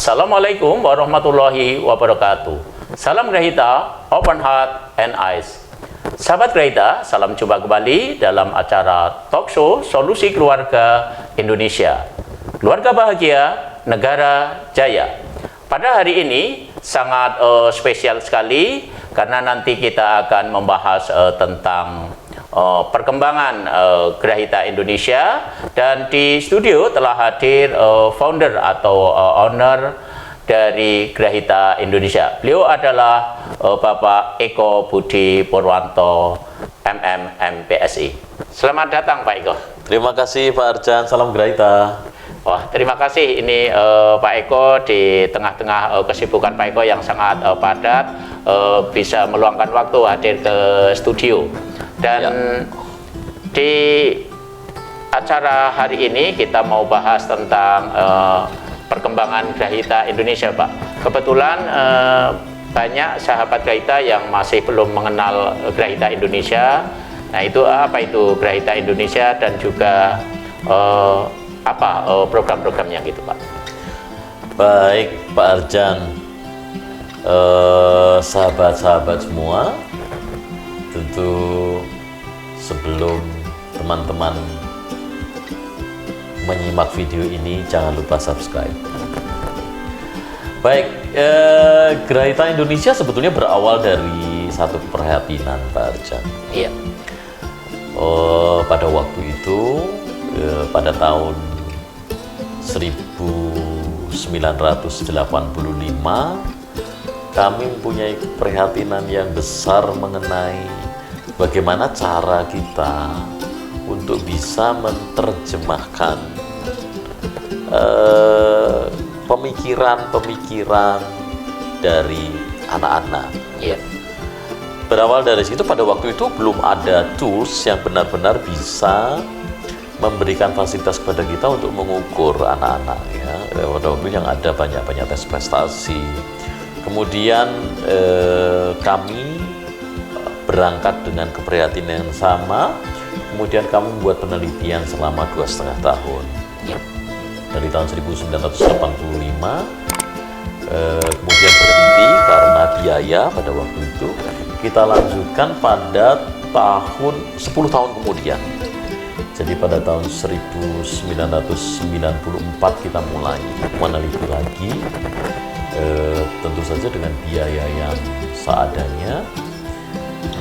Assalamualaikum warahmatullahi wabarakatuh. Salam Grahita, open heart and eyes. Sahabat Grahita, salam jumpa kembali dalam acara talk show Solusi Keluarga Indonesia. Keluarga bahagia, negara jaya. Pada hari ini sangat spesial sekali karena nanti kita akan membahas tentang perkembangan Grahita Indonesia, dan di studio telah hadir founder atau owner dari Grahita Indonesia. Beliau adalah Bapak Eko Budi Purwanto, MM MPSI. Selamat datang Pak Eko. Terima kasih Pak Arjan, salam Grahita. Wah, terima kasih ini Pak Eko di tengah-tengah kesibukan Pak Eko yang sangat padat bisa meluangkan waktu hadir ke studio. Dan di acara hari ini kita mau bahas tentang perkembangan Grahita Indonesia, Pak. Kebetulan banyak sahabat Grahita yang masih belum mengenal Grahita Indonesia. Nah, itu apa itu Grahita Indonesia dan juga apa program-programnya gitu, Pak? Baik Pak Arjan, sahabat-sahabat semua, tentu sebelum teman-teman menyimak video ini jangan lupa subscribe. Baik, Grahita Indonesia sebetulnya berawal dari satu keprihatinan Pak Arjan. Iya. Pada waktu itu, pada tahun 1985, kami mempunyai keprihatinan yang besar mengenai bagaimana cara kita untuk bisa menerjemahkan pemikiran-pemikiran dari anak-anak. Iya. Berawal dari situ, pada waktu itu belum ada tools yang benar-benar bisa memberikan fasilitas kepada kita untuk mengukur anak-anak, ya. Pada waktu yang ada banyak tes prestasi. Kemudian kami berangkat dengan keprihatinan yang sama. Kemudian kami membuat penelitian selama 2,5 tahun. Ya. Dari tahun 1985, kemudian berhenti karena biaya pada waktu itu. Kita lanjutkan pada tahun 10 tahun kemudian. Jadi pada tahun 1994 kita mulai meneliti lagi, tentu saja dengan biaya yang seadanya.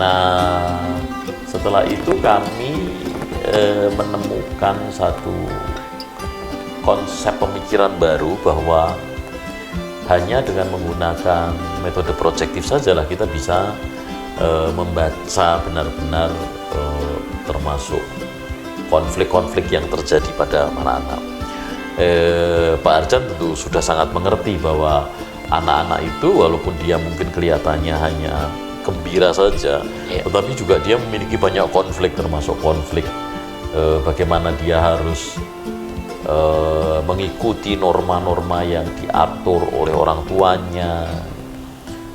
Nah, setelah itu kami menemukan satu konsep pemikiran baru bahwa hanya dengan menggunakan metode proyektif sajalah kita bisa membaca benar-benar termasuk konflik-konflik yang terjadi pada anak-anak. Pak Arjan tentu sudah sangat mengerti bahwa anak-anak itu walaupun dia mungkin kelihatannya hanya gembira saja, tetapi juga dia memiliki banyak konflik, termasuk konflik bagaimana dia harus mengikuti norma-norma yang diatur oleh orang tuanya.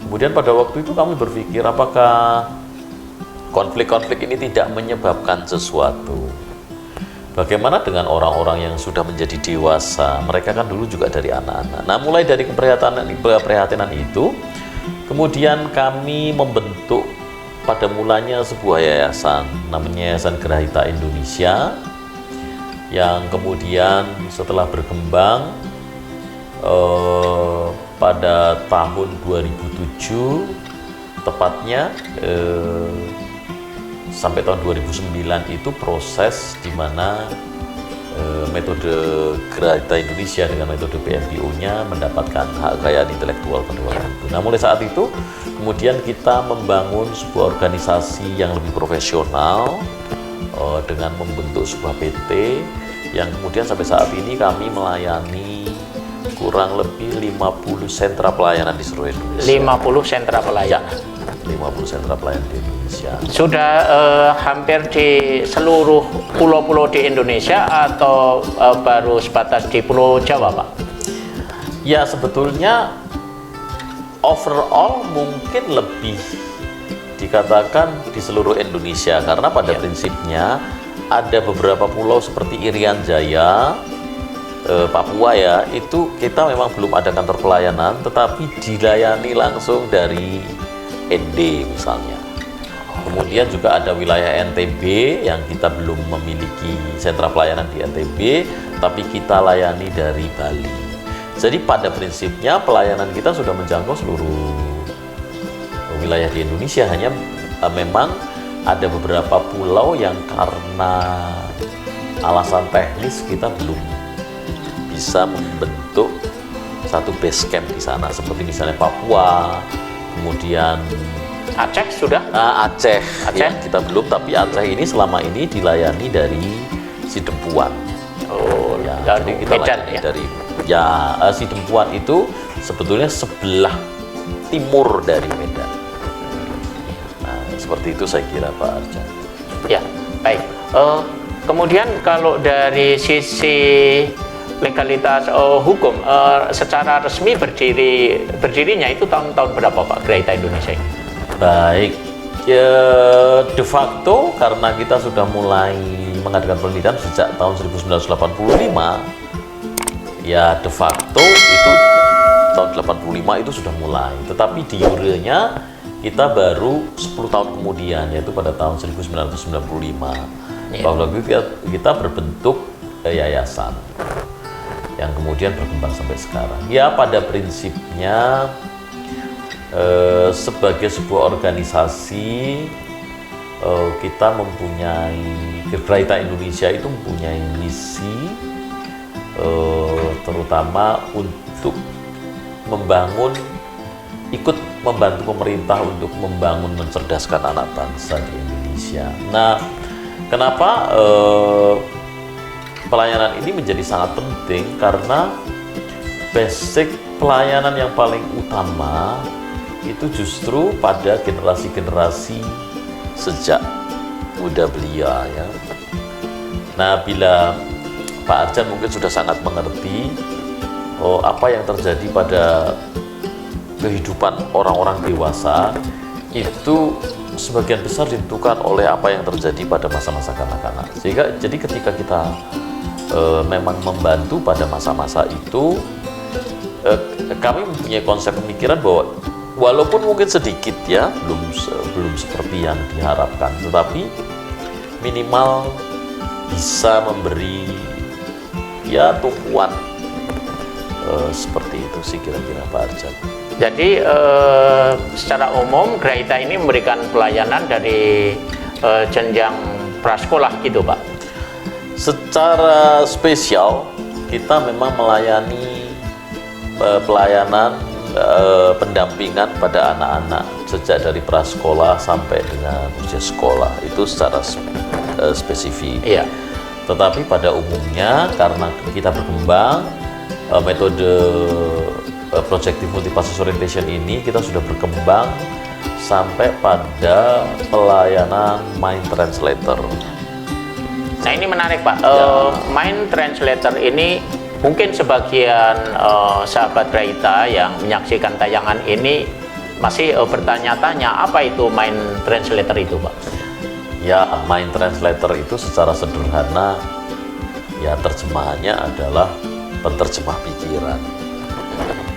Kemudian pada waktu itu kami berpikir apakah konflik-konflik ini tidak menyebabkan sesuatu. Bagaimana dengan orang-orang yang sudah menjadi dewasa? Mereka kan dulu juga dari anak-anak. Nah, mulai dari keprihatinan itu, kemudian kami membentuk pada mulanya sebuah yayasan, namanya Yayasan Grahita Indonesia, yang kemudian setelah berkembang pada tahun 2007, tepatnya sampai tahun 2009 itu proses di mana metode Grahita Indonesia dengan metode PMBO-nya mendapatkan hak kekayaan intelektual pada waktu itu. Nah, mulai saat itu kemudian kita membangun sebuah organisasi yang lebih profesional dengan membentuk sebuah PT yang kemudian sampai saat ini kami melayani kurang lebih 50 sentra pelayanan di seluruh Indonesia. 50 sentra pelayanan. 50 sentra pelayanan di Indonesia. Sudah hampir di seluruh pulau-pulau di Indonesia atau baru sebatas di Pulau Jawa, Pak? Ya, sebetulnya overall mungkin lebih dikatakan di seluruh Indonesia, karena pada prinsipnya ada beberapa pulau seperti Irian Jaya, Papua ya, itu kita memang belum ada kantor pelayanan, tetapi dilayani langsung dari ND misalnya. Kemudian juga ada wilayah NTB yang kita belum memiliki sentra pelayanan di NTB, tapi kita layani dari Bali. Jadi pada prinsipnya pelayanan kita sudah menjangkau seluruh wilayah di Indonesia, hanya memang ada beberapa pulau yang karena alasan teknis kita belum bisa membentuk satu base camp di sana, seperti misalnya Papua, kemudian Aceh sudah? Aceh. Ya, kita belum, tapi Aceh ini selama ini dilayani dari Sidempuan. Oh, Ya, dari jadi kita Medan layani ya? dari Sidempuan itu sebetulnya sebelah timur dari Medan. Nah, seperti itu saya kira Pak Arjan. Ya, baik. Kemudian kalau dari sisi legalitas hukum, secara resmi berdirinya itu tahun-tahun berapa Pak Gereita Indonesia ini? Baik, ya, de facto karena kita sudah mulai mengadakan penelitian sejak tahun 1985, ya de facto itu tahun 85 itu sudah mulai. Tetapi di jure-nya kita baru 10 tahun kemudian, yaitu pada tahun 1995. Bahwa kita berbentuk yayasan yang kemudian berkembang sampai sekarang. Ya pada prinsipnya sebagai sebuah organisasi kita mempunyai, Gereita Indonesia itu mempunyai misi terutama untuk ikut membantu pemerintah untuk membangun, mencerdaskan anak bangsa di Indonesia. Nah, kenapa pelayanan ini menjadi sangat penting? Karena basic pelayanan yang paling utama itu justru pada generasi-generasi sejak muda belia ya. Nah, bila Pak Arjan mungkin sudah sangat mengerti apa yang terjadi pada kehidupan orang-orang dewasa, itu sebagian besar ditentukan oleh apa yang terjadi pada masa-masa kanak-kanak. Jadi ketika kita memang membantu pada masa-masa itu, kami mempunyai konsep pemikiran bahwa walaupun mungkin sedikit ya, belum seperti yang diharapkan, tetapi minimal bisa memberi ya tumpuan seperti itu sih kira-kira Pak Arjan. Jadi secara umum Gereita ini memberikan pelayanan dari jenjang prasekolah gitu Pak? Secara spesial kita memang melayani pelayanan pendampingan pada anak-anak sejak dari prasekolah sampai dengan usia sekolah, itu secara spesifik. Iya. Tetapi pada umumnya karena kita berkembang, metode Projective Multipurpose Orientation ini kita sudah berkembang sampai pada pelayanan Mind Translator. Nah ini menarik Pak, Mind Translator ini mungkin sebagian sahabat Gereita yang menyaksikan tayangan ini masih bertanya-tanya apa itu Mind Translator itu Pak? Ya, Mind Translator itu secara sederhana ya terjemahannya adalah penerjemah pikiran.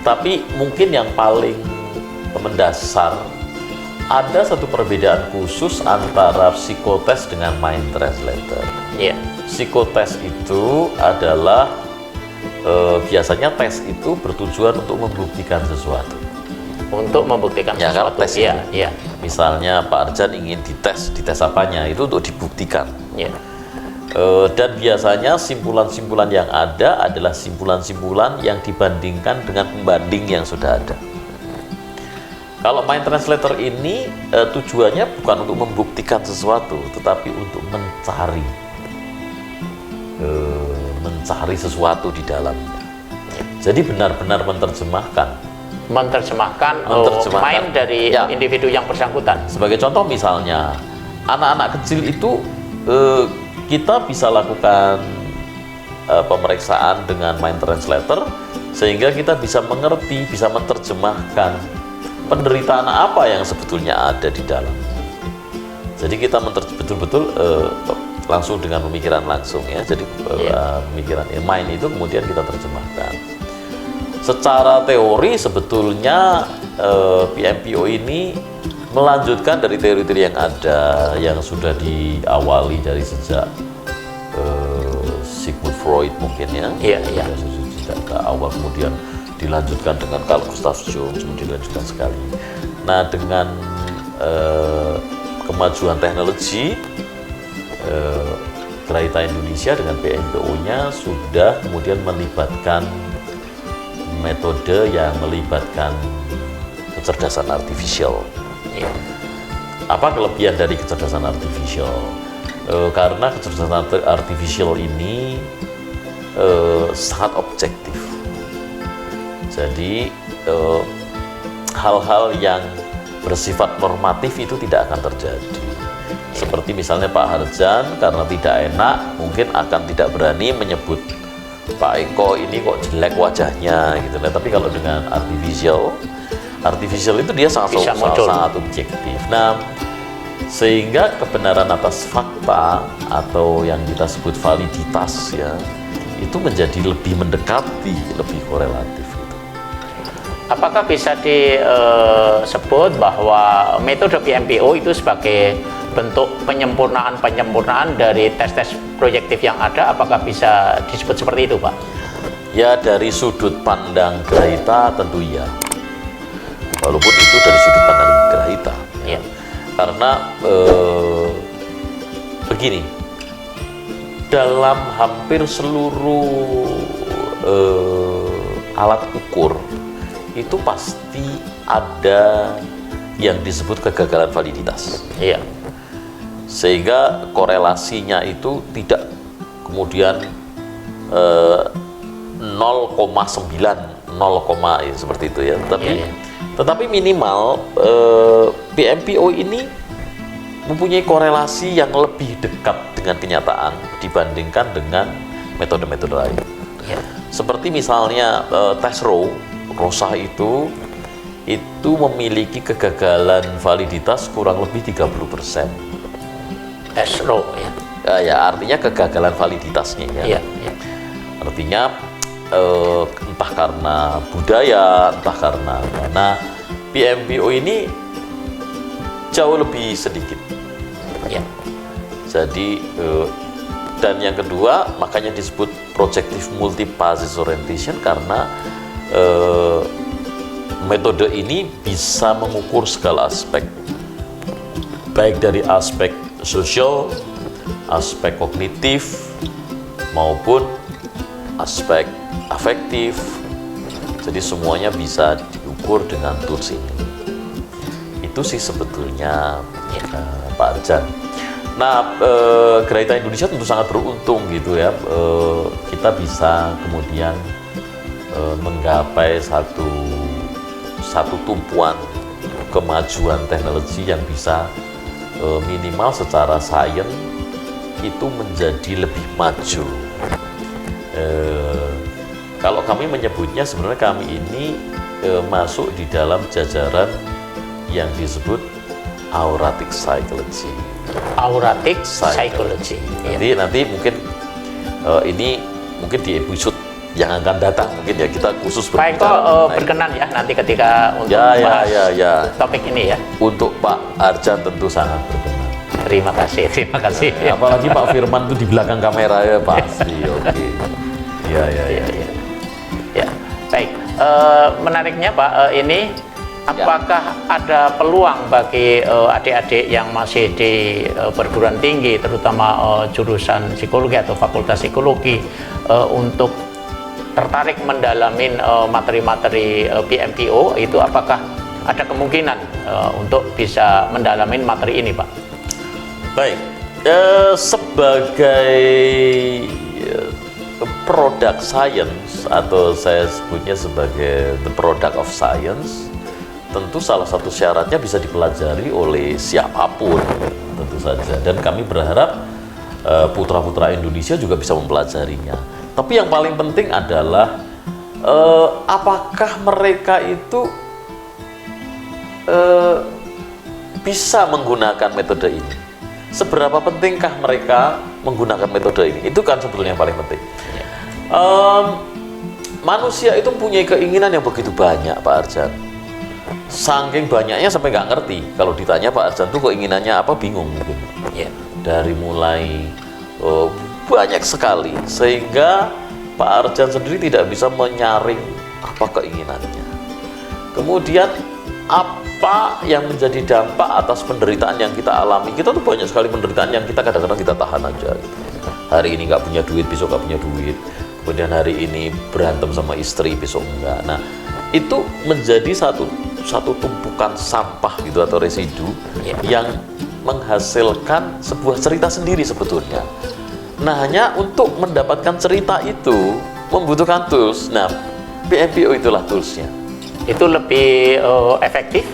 Tapi mungkin yang paling mendasar, ada satu perbedaan khusus antara psikotes dengan Mind Translator. Iya. Psikotes itu adalah biasanya tes itu bertujuan untuk membuktikan sesuatu. Untuk membuktikan Ya, kalau sesuatu. tes Iya, itu. iya. Misalnya Pak Arjan ingin dites apanya, itu untuk dibuktikan. Iya. Dan biasanya simpulan-simpulan yang ada adalah simpulan-simpulan yang dibandingkan dengan pembanding yang sudah ada. Kalau Mind Translator ini tujuannya bukan untuk membuktikan sesuatu, tetapi untuk mencari sesuatu di dalamnya. Jadi benar-benar menerjemahkan mind dari individu yang bersangkutan. Sebagai contoh misalnya, anak-anak kecil itu kita bisa lakukan pemeriksaan dengan Mind Translator sehingga kita bisa mengerti, bisa menerjemahkan penderitaan apa yang sebetulnya ada di dalam. Jadi kita betul-betul langsung dengan pemikiran langsung ya. Jadi pemikiran mind itu kemudian kita terjemahkan. Secara teori sebetulnya PMPO ini melanjutkan dari teori-teori yang ada, yang sudah diawali dari sejak Sigmund Freud mungkin ya. Sejak ke awal, kemudian dilanjutkan dengan Carl Gustav Jung, kemudian dilanjutkan sekali. Nah, dengan kemajuan teknologi, Graita Indonesia dengan PMPO-nya sudah kemudian melibatkan metode yang melibatkan kecerdasan artifisial. Apa kelebihan dari kecerdasan artifisial? Karena kecerdasan artifisial ini sangat objektif. Jadi hal-hal yang bersifat normatif itu tidak akan terjadi. Seperti misalnya Pak Harjan karena tidak enak mungkin akan tidak berani menyebut Pak Eko ini kok jelek wajahnya gitu. Nah, tapi kalau dengan artificial itu dia sangat objektif. Nah, sehingga kebenaran atas fakta atau yang kita sebut validitas ya itu menjadi lebih mendekati, lebih korelatif. Apakah bisa disebut bahwa metode PMPO itu sebagai bentuk penyempurnaan dari tes-tes proyektif yang ada? Apakah bisa disebut seperti itu, Pak? Ya, dari sudut pandang Graita tentu iya. Walaupun itu dari sudut pandang Graita. Ya. Karena begini, dalam hampir seluruh alat ukur itu pasti ada yang disebut kegagalan validitas. Iya. Sehingga korelasinya itu tidak kemudian 0,9 seperti itu ya. Tetapi minimal PMPO ini mempunyai korelasi yang lebih dekat dengan kenyataan dibandingkan dengan metode-metode lain. Iya. Seperti misalnya tes Rosa itu memiliki kegagalan validitas kurang lebih 30%. Esro ya. Ya, artinya kegagalan validitasnya ya. Iya. Artinya entah karena budaya, entah karena mana, PMPO ini jauh lebih sedikit. Ya. Jadi dan yang kedua makanya disebut projective multi-basis orientation karena metode ini bisa mengukur segala aspek, baik dari aspek sosial, aspek kognitif, maupun aspek afektif. Jadi semuanya bisa diukur dengan tools ini. Itu sih sebetulnya Pak Arjan. Nah, Graita Indonesia tentu sangat beruntung gitu ya. Kita bisa kemudian menggapai satu tumpuan kemajuan teknologi yang bisa minimal secara sains itu menjadi lebih maju. Kalau kami menyebutnya sebenarnya kami ini masuk di dalam jajaran yang disebut auratic psychology. Auratic psychology. Nanti mungkin ini mungkin di episode yang akan datang mungkin ya kita khusus Pak Eko berkenan ya nanti ketika untuk membahas topik ini ya. Untuk Pak Arjan tentu sangat berkenan. Terima kasih. Apalagi Pak Firman itu di belakang kamera ya pasti. Oke. Ya. Baik. Menariknya Pak, ini apakah ada peluang bagi adik-adik yang masih di perguruan tinggi, terutama jurusan psikologi atau fakultas psikologi, untuk tertarik mendalamin materi-materi PMPO itu, apakah ada kemungkinan untuk bisa mendalamin materi ini, Pak? Baik, sebagai product science atau saya sebutnya sebagai the product of science, tentu salah satu syaratnya bisa dipelajari oleh siapapun tentu saja, dan kami berharap putra-putra Indonesia juga bisa mempelajarinya. Tapi yang paling penting adalah apakah mereka itu bisa menggunakan metode ini? Seberapa pentingkah mereka menggunakan metode ini. Itu kan sebetulnya yang paling penting. Manusia itu punya keinginan yang begitu banyak, Pak Arjan. Saking banyaknya sampai nggak ngerti. Kalau ditanya Pak Arjan tuh keinginannya apa, bingung mungkin. Ya. Dari mulai banyak sekali, sehingga Pak Arjan sendiri tidak bisa menyaring apa keinginannya. Kemudian apa yang menjadi dampak atas penderitaan yang kita alami. Kita tuh banyak sekali penderitaan yang kita kadang-kadang kita tahan aja gitu. Hari ini nggak punya duit, besok nggak punya duit. Kemudian hari ini berantem sama istri, besok enggak. Nah, itu menjadi satu tumpukan sampah gitu atau residu yang menghasilkan sebuah cerita sendiri sebetulnya. Nah, hanya untuk mendapatkan cerita itu membutuhkan tools. Nah, PMPO itulah toolsnya. Itu lebih efektif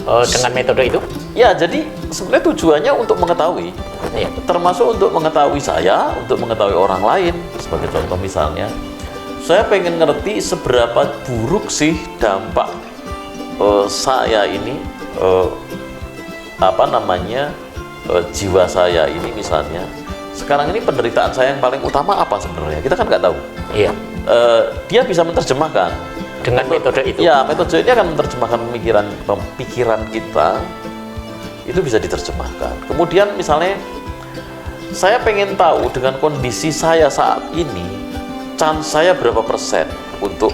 dengan metode itu? Ya, jadi sebenarnya tujuannya untuk mengetahui. Ya. Termasuk untuk mengetahui saya, untuk mengetahui orang lain. Sebagai contoh misalnya, saya pengen ngerti seberapa buruk sih dampak saya ini, jiwa saya ini misalnya. Sekarang ini penderitaan saya yang paling utama apa sebenarnya? Kita kan nggak tahu. Iya. Dia bisa menerjemahkan Dengan metode itu? Ya, metode ini akan menerjemahkan pemikiran kita, itu bisa diterjemahkan. Kemudian misalnya, saya pengen tahu dengan kondisi saya saat ini, chance saya berapa persen untuk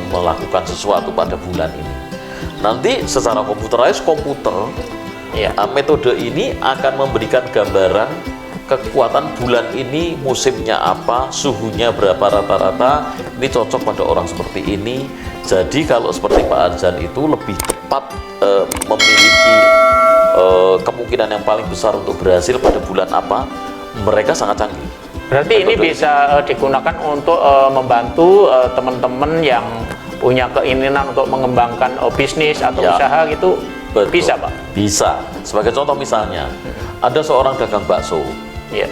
melakukan sesuatu pada bulan ini. Nanti secara komputer, metode ini akan memberikan gambaran kekuatan bulan ini, musimnya apa, suhunya berapa rata-rata, ini cocok pada orang seperti ini. Jadi kalau seperti Pak Arjan itu lebih tepat memiliki kemungkinan yang paling besar untuk berhasil pada bulan apa, mereka sangat canggih. Berarti ini bisa digunakan untuk membantu teman-teman yang punya keinginan untuk mengembangkan bisnis atau usaha gitu. Betul. Bisa, Pak? Bisa. Sebagai contoh misalnya, ada seorang dagang bakso. Ya.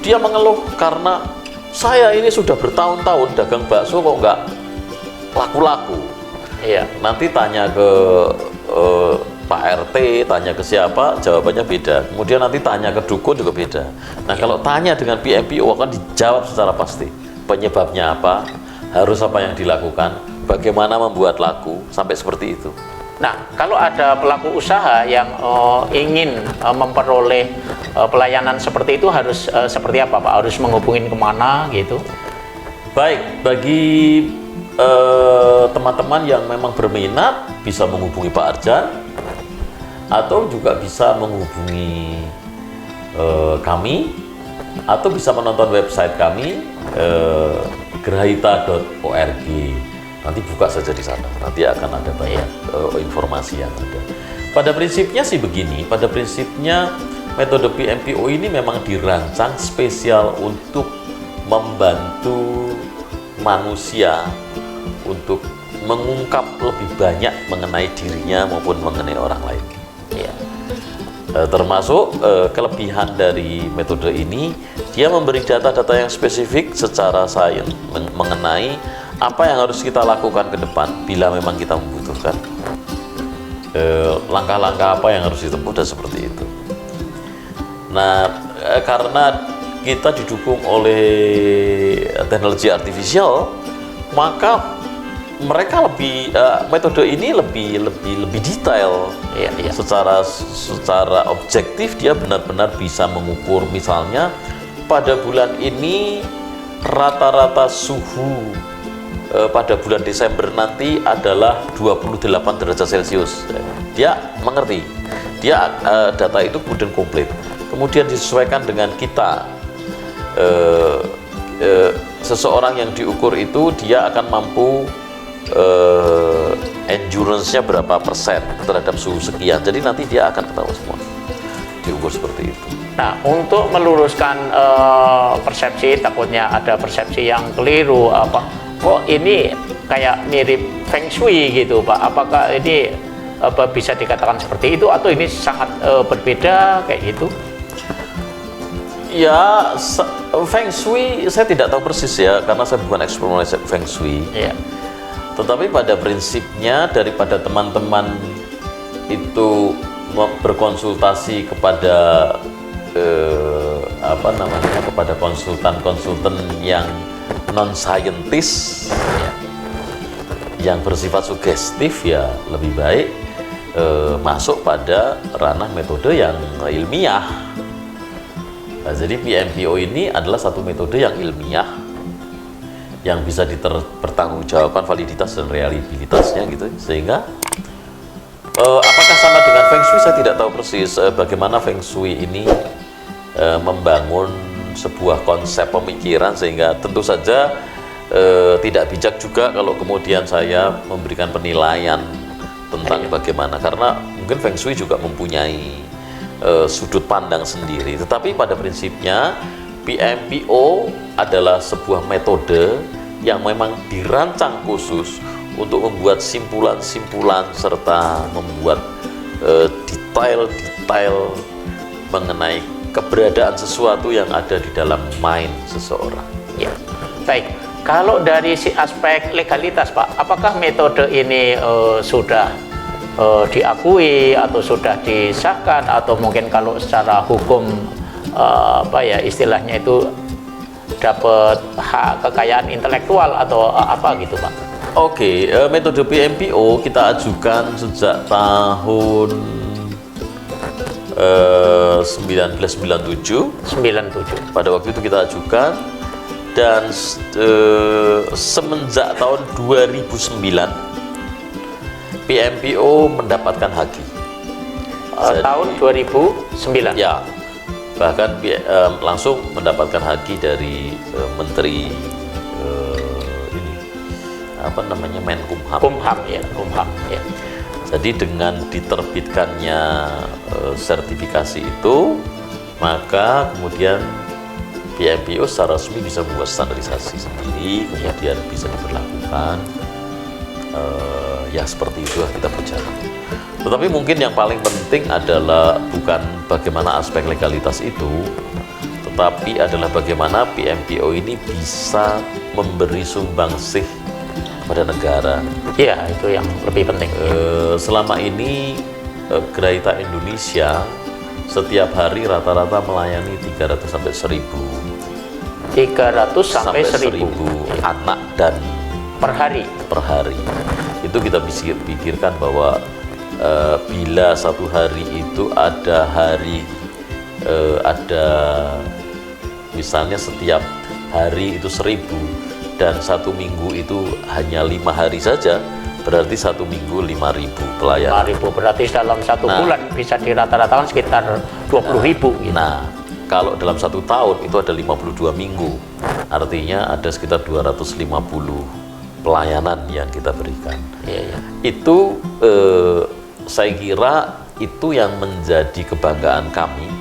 Dia mengeluh karena saya ini sudah bertahun-tahun dagang bakso kok nggak laku-laku. Iya. Nanti tanya ke Pak RT, tanya ke siapa, jawabannya beda. Kemudian nanti tanya ke dukun juga beda. Nah, kalau tanya dengan PMPO akan dijawab secara pasti. Penyebabnya apa, harus apa yang dilakukan, bagaimana membuat laku, sampai seperti itu. Nah, kalau ada pelaku usaha yang ingin memperoleh pelayanan seperti itu harus seperti apa, Pak? Harus menghubungin kemana gitu? Baik, bagi teman-teman yang memang berminat bisa menghubungi Pak Arjan atau juga bisa menghubungi kami atau bisa menonton website kami grahita.org. Nanti buka saja di sana, nanti akan ada banyak informasi yang ada. Pada prinsipnya sih begini, pada prinsipnya metode PMPO ini memang dirancang spesial untuk membantu manusia untuk mengungkap lebih banyak mengenai dirinya maupun mengenai orang lain. Ya. Termasuk kelebihan dari metode ini, dia memberi data-data yang spesifik secara sains mengenai apa yang harus kita lakukan ke depan bila memang kita membutuhkan langkah-langkah apa yang harus ditempuh dan seperti itu. Nah, karena kita didukung oleh teknologi artifisial, maka mereka metode ini lebih detail. Iya. Secara objektif dia benar-benar bisa mengukur, misalnya pada bulan ini rata-rata suhu pada bulan Desember nanti adalah 28 derajat Celcius. Dia mengerti, data itu kemudian komplit, kemudian disesuaikan dengan kita. Seseorang yang diukur itu dia akan mampu endurance-nya berapa persen terhadap suhu sekian. Jadi nanti dia akan ketahui semua, diukur seperti itu. Nah, untuk meluruskan persepsi, takutnya ada persepsi yang keliru, kok ini kayak mirip Feng Shui gitu, Pak? Apakah ini bisa dikatakan seperti itu atau ini sangat berbeda kayak gitu? Ya, Feng Shui saya tidak tahu persis ya, karena saya bukan expert Feng Shui. Iya. Tetapi pada prinsipnya daripada teman-teman itu berkonsultasi kepada apa namanya, kepada konsultan-konsultan yang non scientist ya, yang bersifat sugestif, ya lebih baik masuk pada ranah metode yang ilmiah. Nah, jadi PMPO ini adalah satu metode yang ilmiah yang bisa dipertanggungjawabkan validitas dan reliabilitasnya gitu, sehingga apakah sama dengan Feng Shui saya tidak tahu persis bagaimana Feng Shui ini membangun sebuah konsep pemikiran, sehingga tentu saja tidak bijak juga kalau kemudian saya memberikan penilaian tentang bagaimana, karena mungkin Feng Shui juga mempunyai sudut pandang sendiri. Tetapi pada prinsipnya PMPO adalah sebuah metode yang memang dirancang khusus untuk membuat simpulan-simpulan serta membuat detail-detail mengenai keberadaan sesuatu yang ada di dalam mind seseorang. Ya, baik. Kalau dari si aspek legalitas, Pak, apakah metode ini sudah diakui atau sudah disahkan, atau mungkin kalau secara hukum apa ya istilahnya itu dapat hak kekayaan intelektual atau apa gitu, Pak? Oke, metode PMPO kita ajukan sejak tahun 1997. Pada waktu itu kita ajukan, dan semenjak tahun 2009 PMPO mendapatkan haki. Tahun 2009. Ya, bahkan langsung mendapatkan haki dari Menteri ini apa namanya, Menkumham. Kumham ya, Kumham ya. Jadi dengan diterbitkannya sertifikasi itu, maka kemudian PMPO secara resmi bisa membuat standarisasi sendiri, kemudian bisa diberlakukan. Ya seperti itulah kita berjalan. Tetapi mungkin yang paling penting adalah bukan bagaimana aspek legalitas itu, tetapi adalah bagaimana PMPO ini bisa memberi sumbangsih pada negara. Iya, itu yang lebih penting. Selama ini Geraita Indonesia setiap hari rata-rata melayani 300 sampai 1000 sampai 1000 anak dan per hari. Itu kita pikirkan bahwa bila satu hari itu ada misalnya setiap hari itu 1000 dan satu minggu itu hanya 5 hari saja, berarti satu minggu 5.000 pelayan. 5.000 berarti dalam satu bulan bisa dirata-ratakan sekitar 20.000 gitu. Nah, kalau dalam satu tahun itu ada 52 minggu, artinya ada sekitar 250 pelayanan yang kita berikan. Iya. Itu saya kira itu yang menjadi kebanggaan kami,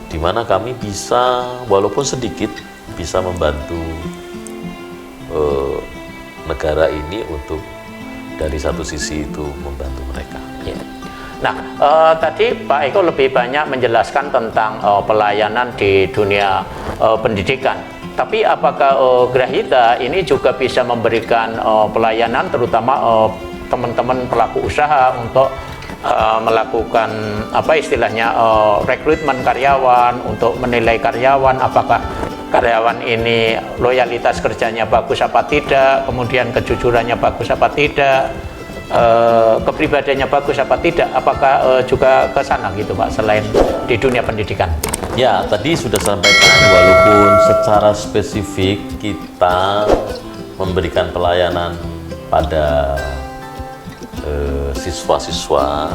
di mana kami bisa walaupun sedikit bisa membantu negara ini untuk dari satu sisi itu membantu mereka. Ya. Nah, tadi Pak Eko lebih banyak menjelaskan tentang pelayanan di dunia pendidikan. Tapi apakah Grahita ini juga bisa memberikan pelayanan terutama teman-teman pelaku usaha untuk melakukan apa istilahnya rekrutmen karyawan, untuk menilai karyawan apakah karyawan ini loyalitas kerjanya bagus apa tidak, kemudian kejujurannya bagus apa tidak, kepribadiannya bagus apa tidak, apakah juga ke sana gitu Pak selain di dunia pendidikan? Ya, tadi sudah sampaikan walaupun secara spesifik kita memberikan pelayanan pada siswa-siswa,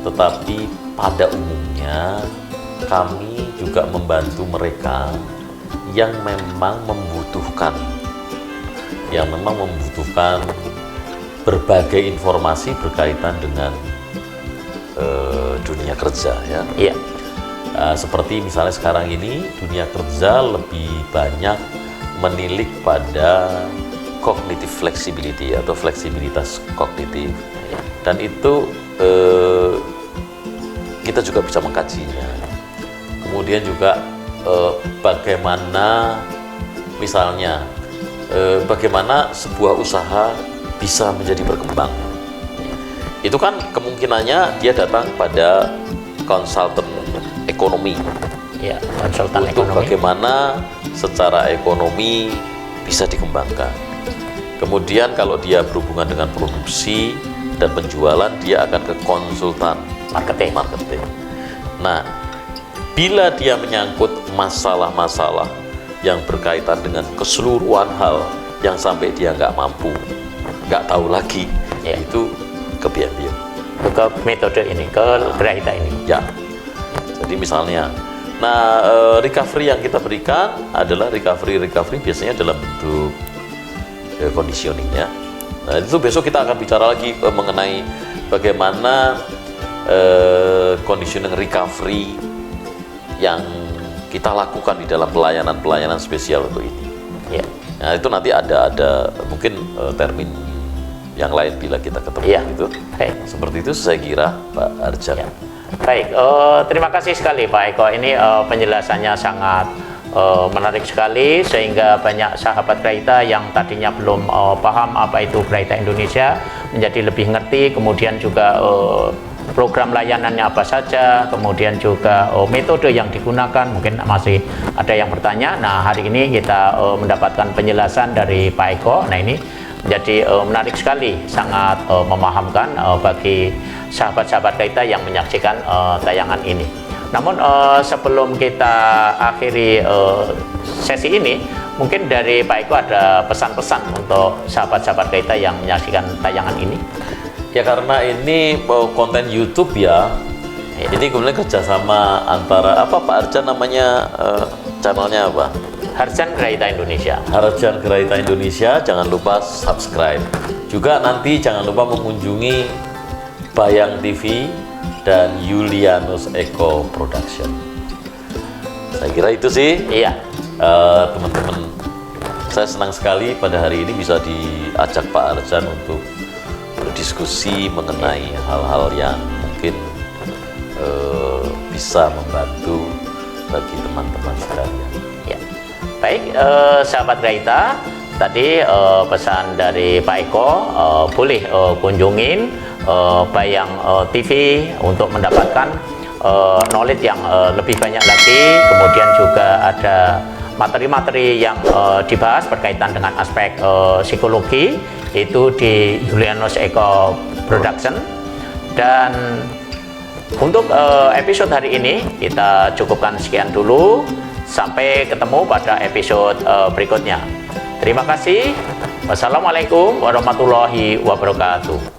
tetapi pada umumnya kami juga membantu mereka yang memang membutuhkan berbagai informasi berkaitan dengan dunia kerja ya. Iya. Seperti misalnya sekarang ini dunia kerja lebih banyak menilik pada cognitive flexibility atau fleksibilitas kognitif, dan itu kita juga bisa mengkajinya. Kemudian juga bagaimana misalnya bagaimana sebuah usaha bisa menjadi berkembang. Itu kan kemungkinannya dia datang pada konsultan ekonomi Ya, konsultan untuk ekonomi. bagaimana secara ekonomi bisa dikembangkan. Kemudian kalau dia berhubungan dengan produksi dan penjualan, dia akan ke konsultan Marketing. Nah, bila dia menyangkut masalah-masalah yang berkaitan dengan keseluruhan hal yang sampai dia nggak mampu, nggak tahu lagi, Ya. itu ke BMBM. Ke metode ini, ke Grahita ini. Ya, jadi misalnya, nah recovery yang kita berikan adalah recovery biasanya dalam bentuk conditioning ya. Nah itu besok kita akan bicara lagi mengenai bagaimana conditioning recovery yang kita lakukan di dalam pelayanan spesial untuk ini. Ya. Nah itu nanti ada mungkin termin yang lain bila kita ketemu Iya. gitu. Baik. Seperti itu saya kira Pak Arjan. Ya. Baik, terima kasih sekali Pak Eko. Ini penjelasannya sangat menarik sekali sehingga banyak sahabat Grahita yang tadinya belum paham apa itu Grahita Indonesia menjadi lebih ngerti, kemudian juga program layanannya apa saja, kemudian juga metode yang digunakan. Mungkin masih ada yang bertanya. Nah, hari ini kita mendapatkan penjelasan dari Pak Eko. Nah, ini menjadi menarik sekali, sangat memahamkan bagi sahabat-sahabat Grahita yang menyaksikan tayangan ini. Namun sebelum kita akhiri sesi ini, mungkin dari Pak Eko ada pesan-pesan untuk sahabat-sahabat Grahita yang menyaksikan tayangan ini. Ya karena ini konten YouTube ya, ini kemudian kerjasama antara apa Pak Arjan namanya channelnya apa? Harjan Grahita Indonesia. Harjan Grahita Indonesia, jangan lupa subscribe. Juga nanti jangan lupa mengunjungi Bayang TV dan Julianus Eko Production. Saya kira itu sih. Iya. Teman-teman, saya senang sekali pada hari ini bisa diajak Pak Arjan untuk berdiskusi mengenai hal-hal yang mungkin bisa membantu bagi teman-teman sekalian. Ya. Baik, sahabat Grahita, tadi pesan dari Pak Eko, boleh kunjungin Bayang TV untuk mendapatkan knowledge yang lebih banyak lagi. Kemudian juga ada materi-materi yang dibahas berkaitan dengan aspek psikologi, itu di Julianus Eko Production. Dan untuk episode hari ini kita cukupkan sekian dulu. Sampai ketemu pada episode berikutnya. Terima kasih. Wassalamualaikum warahmatullahi wabarakatuh.